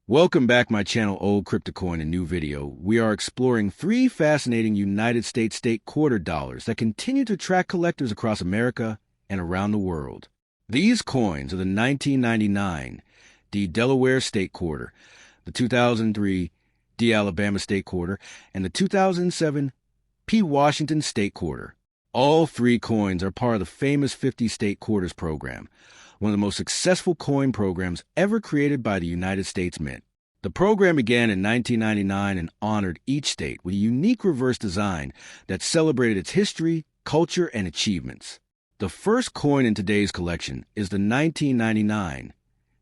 Welcome back my channel Old Cryptocoin. A new video. We are exploring three fascinating United States state quarter dollars that continue to attract collectors across America and around the world. These coins are the 1999 D Delaware State Quarter, the 2003 D Alabama State Quarter, and the 2007 P Washington State Quarter. All three coins are part of the famous 50 State Quarters program, one of the most successful coin programs ever created by the United States Mint. The program began in 1999 and honored each state with a unique reverse design that celebrated its history, culture, and achievements. The first coin in today's collection is the 1999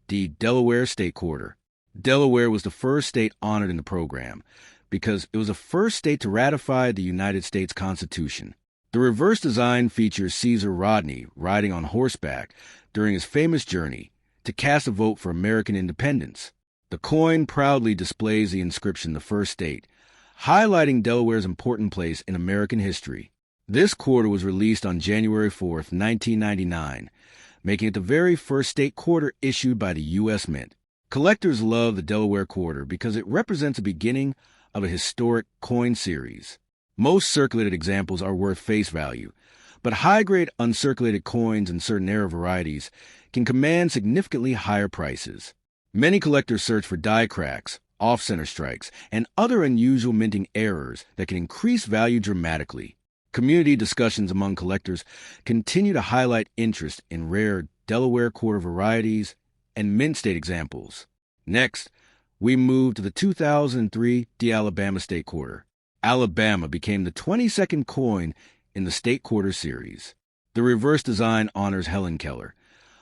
D Delaware State Quarter. Delaware was the first state honored in the program because it was the first state to ratify the United States Constitution. The reverse design features Caesar Rodney riding on horseback during his famous journey to cast a vote for American independence. The coin proudly displays the inscription "The First State," highlighting Delaware's important place in American history. This quarter was released on January 4, 1999, making it the very first state quarter issued by the U.S. Mint. Collectors love the Delaware quarter because it represents the beginning of a historic coin series. Most circulated examples are worth face value, but high-grade uncirculated coins in certain era varieties can command significantly higher prices. Many collectors search for die cracks, off-center strikes, and other unusual minting errors that can increase value dramatically. Community discussions among collectors continue to highlight interest in rare Delaware quarter varieties and mint state examples. Next, we move to the 2003 D Alabama State Quarter. Alabama became the 22nd coin in the State Quarter series. The reverse design honors Helen Keller,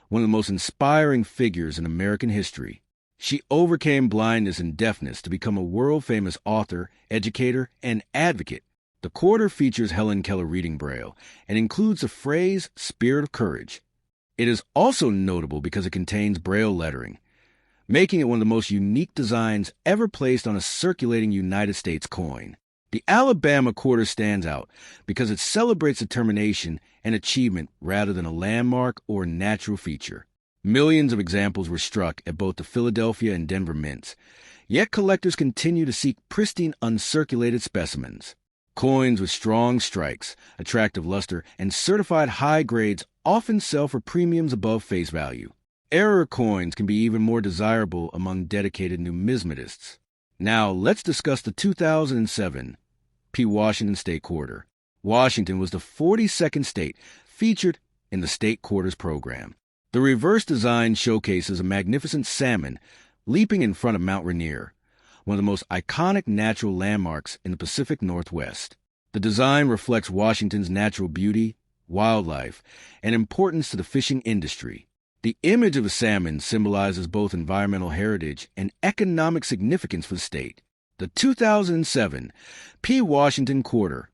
one of the most inspiring figures in American history. She overcame blindness and deafness to become a world-famous author, educator, and advocate. The quarter features Helen Keller reading Braille and includes the phrase "Spirit of Courage." It is also notable because it contains Braille lettering, making it one of the most unique designs ever placed on a circulating United States coin. The Alabama quarter stands out because it celebrates determination and achievement rather than a landmark or natural feature. Millions of examples were struck at both the Philadelphia and Denver mints, yet collectors continue to seek pristine uncirculated specimens. Coins with strong strikes, attractive luster, and certified high grades often sell for premiums above face value. Error coins can be even more desirable among dedicated numismatists. Now, let's discuss the 2007 P. Washington State Quarter. Washington was the 42nd state featured in the State Quarters program. The reverse design showcases a magnificent salmon leaping in front of Mount Rainier, one of the most iconic natural landmarks in the Pacific Northwest. The design reflects Washington's natural beauty, wildlife, and importance to the fishing industry. The image of a salmon symbolizes both environmental heritage and economic significance for the state. The 2007 P. Washington Quarter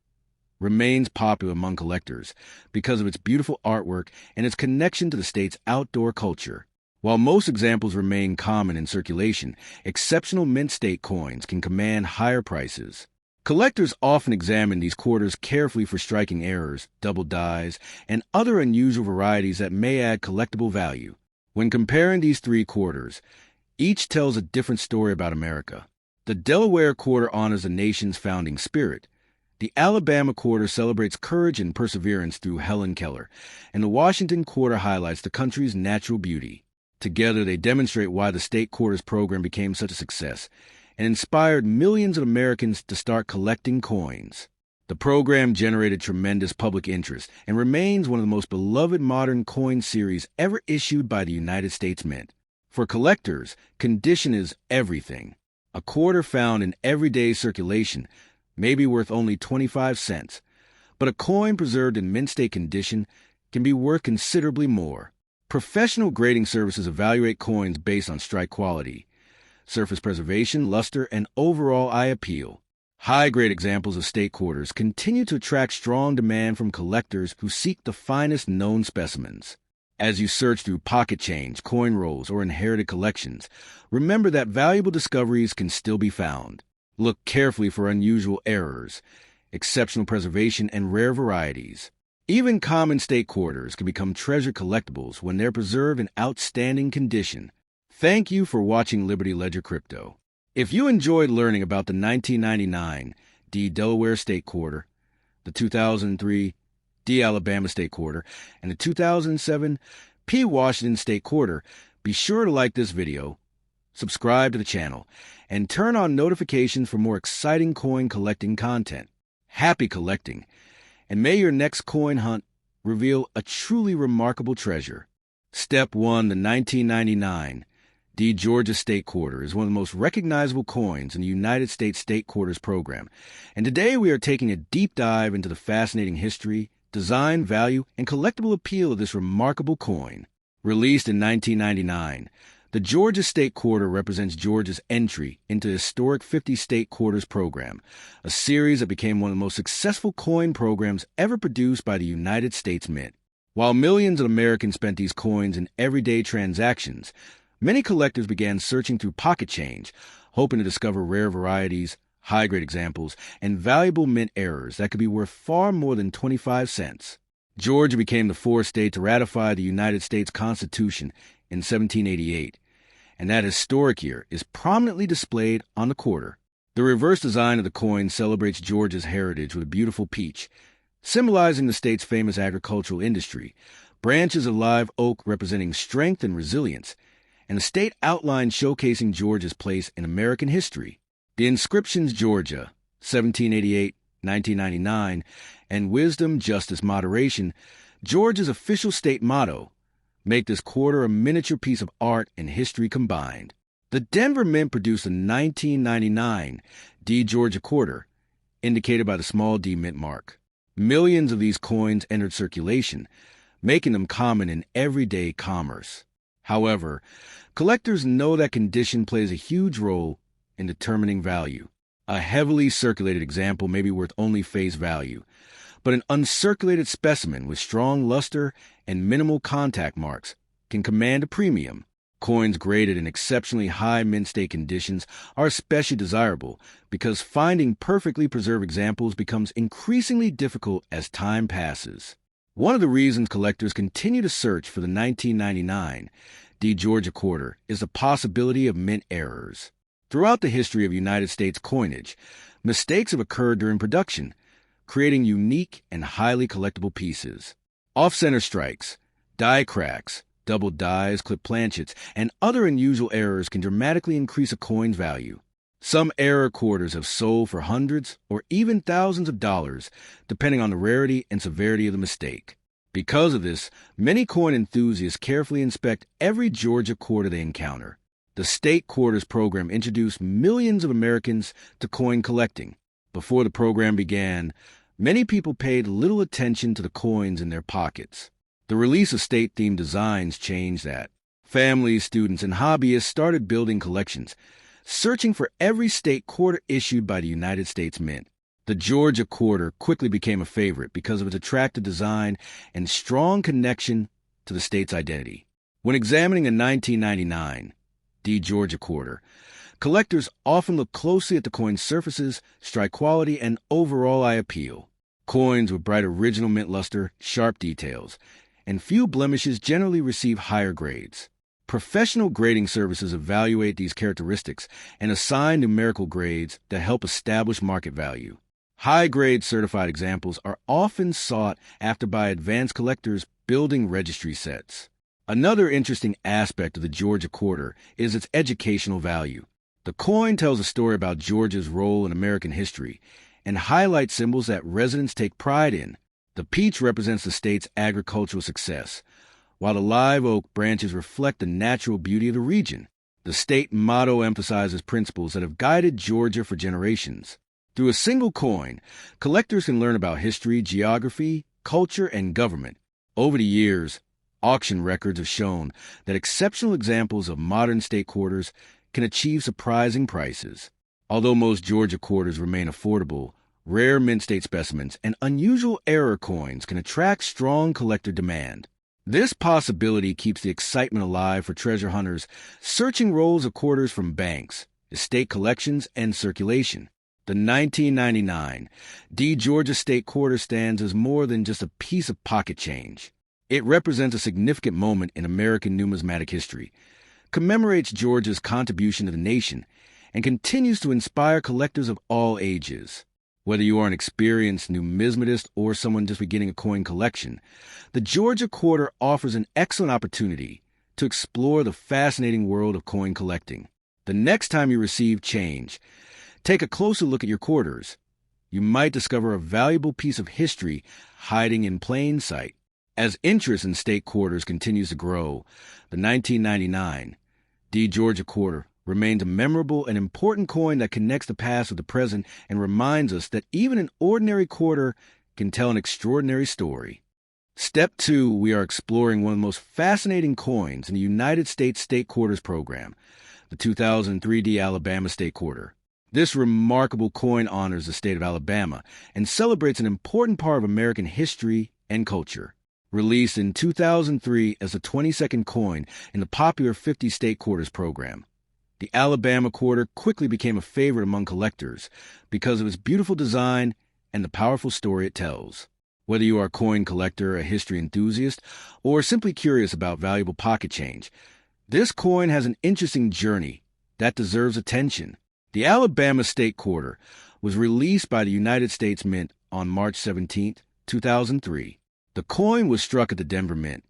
remains popular among collectors because of its beautiful artwork and its connection to the state's outdoor culture. While most examples remain common in circulation, exceptional mint state coins can command higher prices. Collectors often examine these quarters carefully for striking errors, double dies, and other unusual varieties that may add collectible value. When comparing these three quarters, each tells a different story about America. The Delaware quarter honors the nation's founding spirit. The Alabama quarter celebrates courage and perseverance through Helen Keller, and the Washington quarter highlights the country's natural beauty. Together, they demonstrate why the State Quarters program became such a success and inspired millions of Americans to start collecting coins. The program generated tremendous public interest and remains one of the most beloved modern coin series ever issued by the United States Mint. For collectors, condition is everything. A quarter found in everyday circulation may be worth only 25 cents, but a coin preserved in mint state condition can be worth considerably more. Professional grading services evaluate coins based on strike quality, surface preservation, luster, and overall eye appeal. High-grade examples of state quarters continue to attract strong demand from collectors who seek the finest known specimens. As you search through pocket change, coin rolls, or inherited collections, remember that valuable discoveries can still be found. Look carefully for unusual errors, exceptional preservation, and rare varieties. Even common state quarters can become treasured collectibles when they're preserved in outstanding condition. Thank you for watching Liberty Ledger Crypto. If you enjoyed learning about the 1999 D. Delaware State Quarter, the 2003 D. Alabama State Quarter, and the 2007 P. Washington State Quarter, be sure to like this video, subscribe to the channel, and turn on notifications for more exciting coin collecting content. Happy collecting, and may your next coin hunt reveal a truly remarkable treasure. Step 1. The 1999 D. Georgia State Quarter is one of the most recognizable coins in the United States State Quarters program, and today we are taking a deep dive into the fascinating history, design, value, and collectible appeal of this remarkable coin. Released in 1999, the Georgia State Quarter represents Georgia's entry into the historic 50 State Quarters program, a series that became one of the most successful coin programs ever produced by the United States Mint. While millions of Americans spent these coins in everyday transactions, many collectors began searching through pocket change, hoping to discover rare varieties, high-grade examples, and valuable mint errors that could be worth far more than 25 cents. Georgia became the fourth state to ratify the United States Constitution in 1788, and that historic year is prominently displayed on the quarter. The reverse design of the coin celebrates Georgia's heritage with a beautiful peach, symbolizing the state's famous agricultural industry, branches of live oak representing strength and resilience, and a state outline showcasing Georgia's place in American history. The inscriptions Georgia, 1788, 1999, and Wisdom, Justice, Moderation, Georgia's official state motto, make this quarter a miniature piece of art and history combined. The Denver Mint produced a 1999 D. Georgia Quarter, indicated by the small d mint mark. Millions of these coins entered circulation, making them common in everyday commerce. However, collectors know that condition plays a huge role in determining value. A heavily circulated example may be worth only face value, but an uncirculated specimen with strong luster and minimal contact marks can command a premium. Coins graded in exceptionally high mint state conditions are especially desirable because finding perfectly preserved examples becomes increasingly difficult as time passes. One of the reasons collectors continue to search for the 1999 D. Georgia Quarter is the possibility of mint errors. Throughout the history of United States coinage, mistakes have occurred during production, creating unique and highly collectible pieces. Off-center strikes, die cracks, double dies, clip planchets, and other unusual errors can dramatically increase a coin's value. Some error quarters have sold for hundreds or even thousands of dollars, depending on the rarity and severity of the mistake. Because of this, many coin enthusiasts carefully inspect every Georgia quarter they encounter. The State Quarters program introduced millions of Americans to coin collecting. Before the program began, many people paid little attention to the coins in their pockets. The release of state-themed designs changed that. Families, students, and hobbyists started building collections, searching for every state quarter issued by the United States Mint. The Georgia Quarter quickly became a favorite because of its attractive design and strong connection to the state's identity. When examining the 1999 D. Georgia Quarter, collectors often look closely at the coin's surfaces, strike quality, and overall eye appeal. Coins with bright original mint luster, sharp details, and few blemishes generally receive higher grades. Professional grading services evaluate these characteristics and assign numerical grades that help establish market value. High-grade certified examples are often sought after by advanced collectors building registry sets. Another interesting aspect of the Georgia Quarter is its educational value. The coin tells a story about Georgia's role in American history and highlights symbols that residents take pride in. The peach represents the state's agricultural success, while the live oak branches reflect the natural beauty of the region. The state motto emphasizes principles that have guided Georgia for generations. Through a single coin, collectors can learn about history, geography, culture, and government. Over the years, auction records have shown that exceptional examples of modern state quarters can achieve surprising prices. Although most Georgia quarters remain affordable, rare mint state specimens and unusual error coins can attract strong collector demand. This possibility keeps the excitement alive for treasure hunters searching rolls of quarters from banks, estate collections, and circulation. The 1999 D. Georgia State Quarter stands as more than just a piece of pocket change. It represents a significant moment in American numismatic history, commemorates Georgia's contribution to the nation and continues to inspire collectors of all ages. Whether you are an experienced numismatist or someone just beginning a coin collection, the Georgia Quarter offers an excellent opportunity to explore the fascinating world of coin collecting. The next time you receive change, take a closer look at your quarters. You might discover a valuable piece of history hiding in plain sight. As interest in state quarters continues to grow, the 1999 D Georgia Quarter remains a memorable and important coin that connects the past with the present and reminds us that even an ordinary quarter can tell an extraordinary story. Step 2, we are exploring one of the most fascinating coins in the United States State Quarters program, the 2003 D Alabama State Quarter. This remarkable coin honors the state of Alabama and celebrates an important part of American history and culture. Released in 2003 as the 22nd coin in the popular 50 State Quarters program, the Alabama Quarter quickly became a favorite among collectors because of its beautiful design and the powerful story it tells. Whether you are a coin collector, a history enthusiast, or simply curious about valuable pocket change, this coin has an interesting journey that deserves attention. The Alabama State Quarter was released by the United States Mint on March 17, 2003. The coin was struck at the Denver Mint,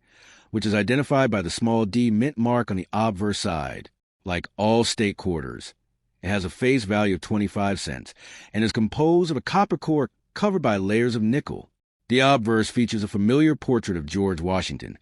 which is identified by the small D mint mark on the obverse side. Like all state quarters, it has a face value of 25 cents and is composed of a copper core covered by layers of nickel. The obverse features a familiar portrait of George Washington,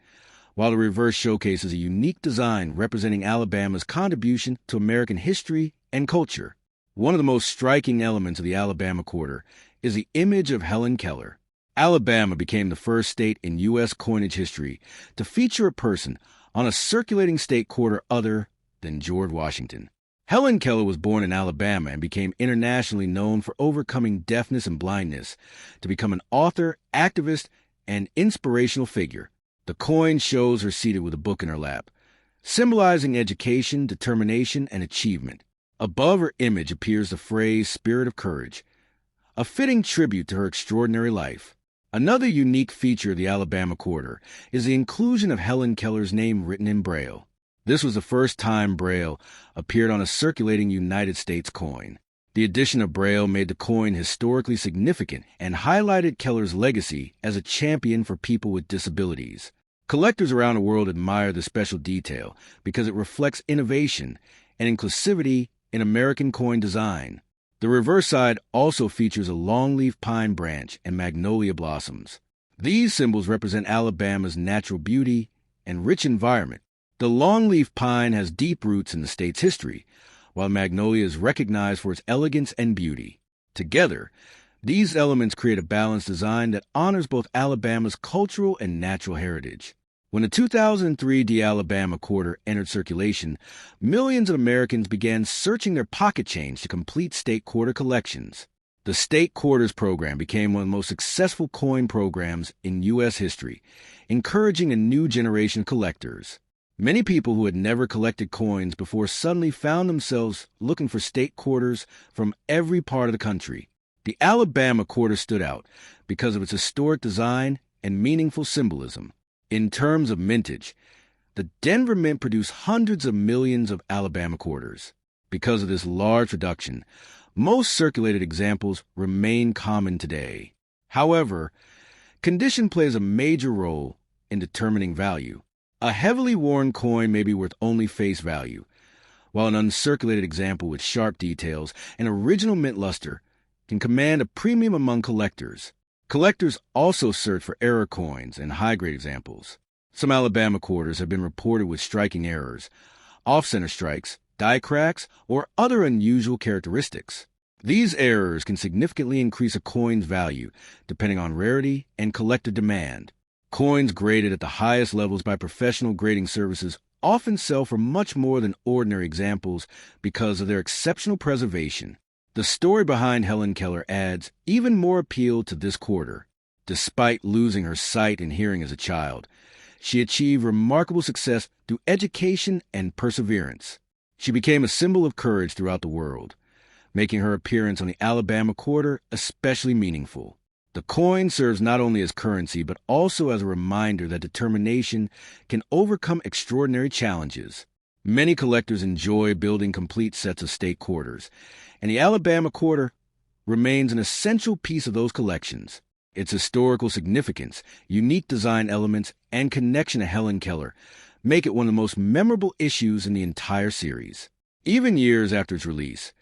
while the reverse showcases a unique design representing Alabama's contribution to American history and culture. One of the most striking elements of the Alabama Quarter is the image of Helen Keller. Alabama became the first state in U.S. coinage history to feature a person on a circulating state quarter other than George Washington. Helen Keller was born in Alabama and became internationally known for overcoming deafness and blindness to become an author, activist, and inspirational figure. The coin shows her seated with a book in her lap, symbolizing education, determination, and achievement. Above her image appears the phrase "Spirit of Courage," a fitting tribute to her extraordinary life. Another unique feature of the Alabama Quarter is the inclusion of Helen Keller's name written in Braille. This was the first time Braille appeared on a circulating United States coin. The addition of Braille made the coin historically significant and highlighted Keller's legacy as a champion for people with disabilities. Collectors around the world admire the special detail because it reflects innovation and inclusivity in American coin design. The reverse side also features a longleaf pine branch and magnolia blossoms. These symbols represent Alabama's natural beauty and rich environment. The longleaf pine has deep roots in the state's history, while magnolia is recognized for its elegance and beauty. Together, these elements create a balanced design that honors both Alabama's cultural and natural heritage. When the 2003 D Alabama Quarter entered circulation, millions of Americans began searching their pocket change to complete state quarter collections. The State Quarters program became one of the most successful coin programs in U.S. history, encouraging a new generation of collectors. Many people who had never collected coins before suddenly found themselves looking for state quarters from every part of the country. The Alabama Quarter stood out because of its historic design and meaningful symbolism. In terms of mintage, the Denver Mint produced hundreds of millions of Alabama quarters. Because of this large production, most circulated examples remain common today. However, condition plays a major role in determining value. A heavily worn coin may be worth only face value, while an uncirculated example with sharp details and original mint luster can command a premium among collectors. Collectors also search for error coins and high-grade examples. Some Alabama quarters have been reported with striking errors, off-center strikes, die cracks, or other unusual characteristics. These errors can significantly increase a coin's value, depending on rarity and collector demand. Coins graded at the highest levels by professional grading services often sell for much more than ordinary examples because of their exceptional preservation. The story behind Helen Keller adds even more appeal to this quarter. Despite losing her sight and hearing as a child, she achieved remarkable success through education and perseverance. She became a symbol of courage throughout the world, making her appearance on the Alabama Quarter especially meaningful. The coin serves not only as currency, but also as a reminder that determination can overcome extraordinary challenges. Many collectors enjoy building complete sets of state quarters, and the Alabama quarter remains an essential piece of those collections. Its historical significance, unique design elements, and connection to Helen Keller make it one of the most memorable issues in the entire series. Even years after its release,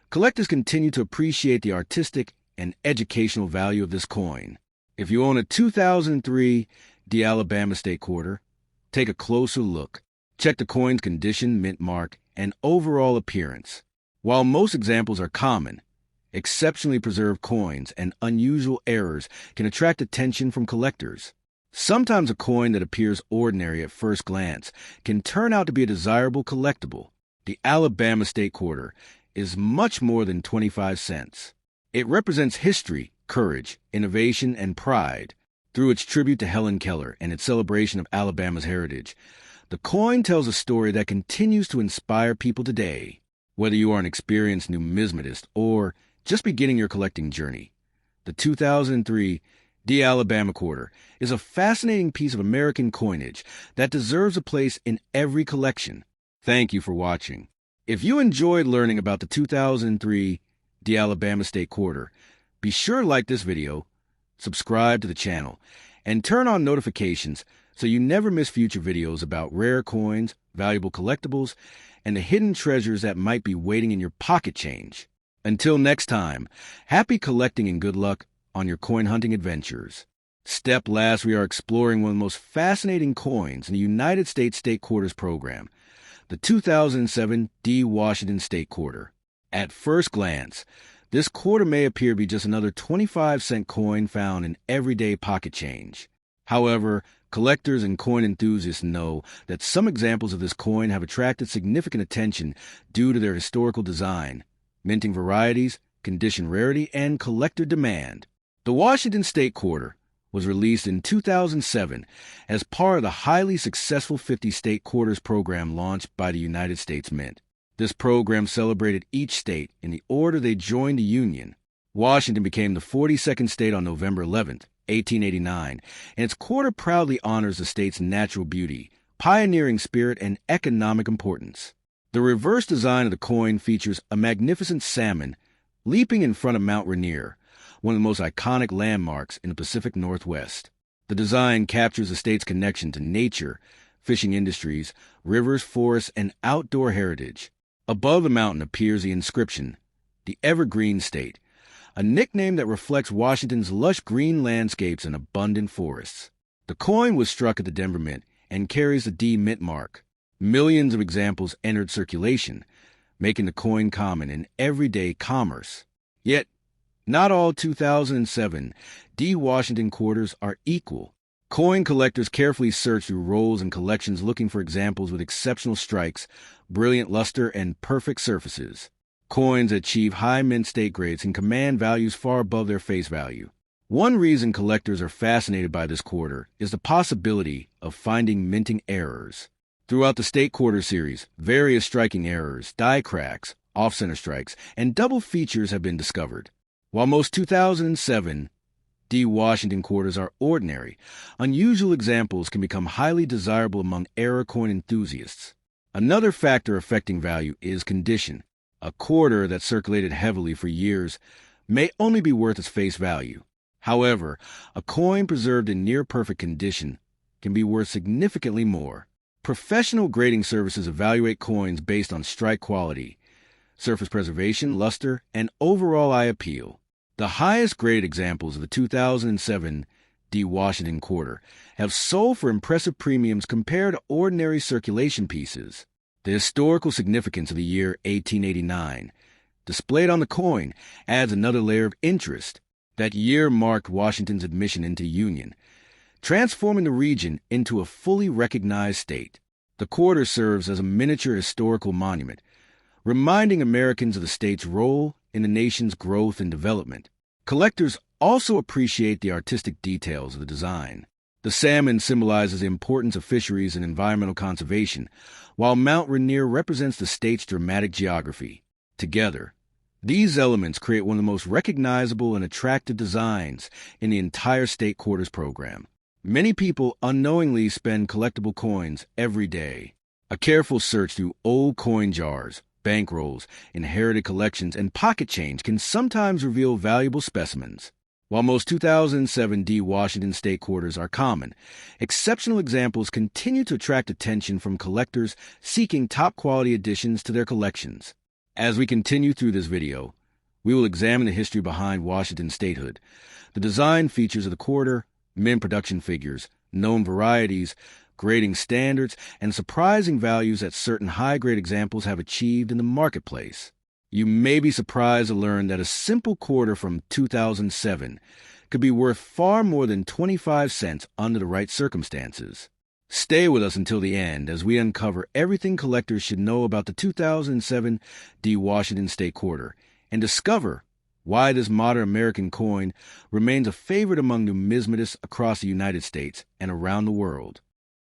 collectors continue to appreciate the artistic and educational value of this coin. If you own a 2003 Alabama State Quarter, take a closer look. Check the coin's condition, mint mark, and overall appearance. While most examples are common, exceptionally preserved coins and unusual errors can attract attention from collectors. Sometimes a coin that appears ordinary at first glance can turn out to be a desirable collectible. The Alabama State Quarter is much more than 25 cents. It represents history, courage, innovation, and pride. Through its tribute to Helen Keller and its celebration of Alabama's heritage, the coin tells a story that continues to inspire people today. Whether you are an experienced numismatist or just beginning your collecting journey, the 2003 Alabama Quarter is a fascinating piece of American coinage that deserves a place in every collection. Thank you for watching. If you enjoyed learning about the 2003 Alabama State Quarter, be sure to like this video, subscribe to the channel, and turn on notifications so you never miss future videos about rare coins, valuable collectibles, and the hidden treasures that might be waiting in your pocket change. Until next time, happy collecting and good luck on your coin hunting adventures. Step last, we are exploring one of the most fascinating coins in the United States State Quarters program, the 2007 Washington State Quarter. At first glance, this quarter may appear to be just another 25-cent coin found in everyday pocket change. However, collectors and coin enthusiasts know that some examples of this coin have attracted significant attention due to their historical design, minting varieties, condition rarity, and collector demand. The Washington State Quarter was released in 2007 as part of the highly successful 50 State Quarters program launched by the United States Mint. This program celebrated each state in the order they joined the Union. Washington became the 42nd state on November 11, 1889, and its quarter proudly honors the state's natural beauty, pioneering spirit, and economic importance. The reverse design of the coin features a magnificent salmon leaping in front of Mount Rainier, one of the most iconic landmarks in the Pacific Northwest. The design captures the state's connection to nature, fishing industries, rivers, forests, and outdoor heritage. Above the mountain appears the inscription, "The Evergreen State," a nickname that reflects Washington's lush green landscapes and abundant forests. The coin was struck at the Denver Mint and carries the D Mint mark. Millions of examples entered circulation, making the coin common in everyday commerce. Yet, not all 2007 Washington quarters are equal. Coin collectors carefully search through rolls and collections looking for examples with exceptional strikes, brilliant luster, and perfect surfaces. Coins that achieve high mint state grades can command values far above their face value. One reason collectors are fascinated by this quarter is the possibility of finding minting errors. Throughout the State Quarter series, various striking errors, die cracks, off-center strikes, and double features have been discovered. While most 2007 Washington quarters are ordinary, unusual examples can become highly desirable among error coin enthusiasts. Another factor affecting value is condition. A quarter that circulated heavily for years may only be worth its face value. However, a coin preserved in near-perfect condition can be worth significantly more. Professional grading services evaluate coins based on strike quality, surface preservation, luster, and overall eye appeal. The highest graded examples of the 2007 Washington quarter have sold for impressive premiums compared to ordinary circulation pieces. The historical significance of the year 1889, displayed on the coin, adds another layer of interest. That year marked Washington's admission into the Union, transforming the region into a fully recognized state. The quarter serves as a miniature historical monument, reminding Americans of the state's role in the nation's growth and development. Collectors also appreciate the artistic details of the design. The salmon symbolizes the importance of fisheries and environmental conservation, while Mount Rainier represents the state's dramatic geography. Together, these elements create one of the most recognizable and attractive designs in the entire State Quarters program. Many people unknowingly spend collectible coins every day. A careful search through old coin jars, bankrolls, inherited collections, and pocket change can sometimes reveal valuable specimens. While most 2007 D Washington State quarters are common, exceptional examples continue to attract attention from collectors seeking top-quality additions to their collections. As we continue through this video, we will examine the history behind Washington statehood, the design features of the quarter, mint production figures, known varieties, grading standards, and surprising values that certain high-grade examples have achieved in the marketplace. You may be surprised to learn that a simple quarter from 2007 could be worth far more than 25 cents under the right circumstances. Stay with us until the end as we uncover everything collectors should know about the 2007 D Washington State quarter and discover why this modern American coin remains a favorite among numismatists across the United States and around the world.